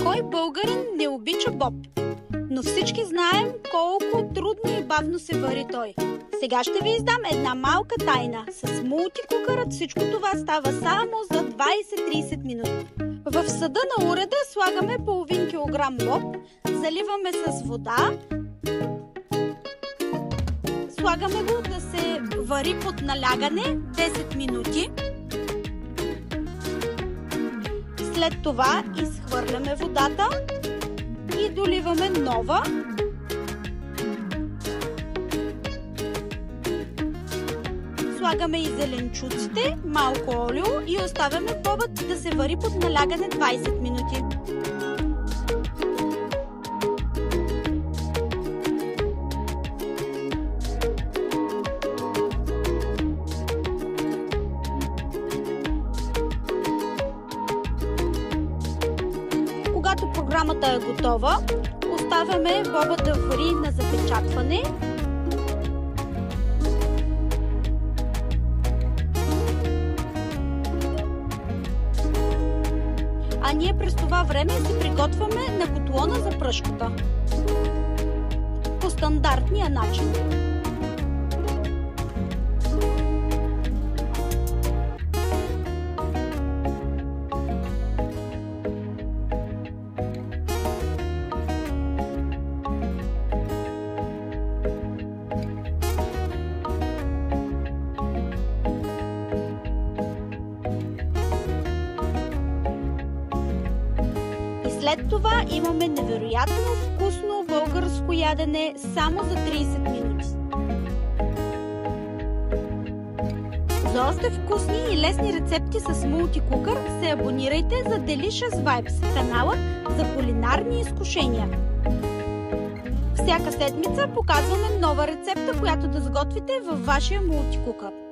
Кой българин не обича боб? Но всички знаем колко трудно и бавно се вари той. Сега ще ви издам една малка тайна. С мултикукърът всичко това става само за 20-30 минути. В съда на уреда слагаме половин килограм боб, заливаме с вода, слагаме го да се вари под налягане 10 минути. След това изхвърляме водата и доливаме нова. Слагаме и зеленчуците, малко олио и оставяме бобът да се вари под налягане 20 минути. Когато програмата е готова, оставяме боба да вари на запечатване. А ние през това време си приготвяме на котлона за пръшката. По стандартния начин. След това имаме невероятно вкусно българско ядене само за 30 минути. За още вкусни и лесни рецепти с мултикукър се абонирайте за Delicious Vibes, канала за кулинарни изкушения. Всяка седмица показваме нова рецепта, която да сготвите във вашия мултикукър.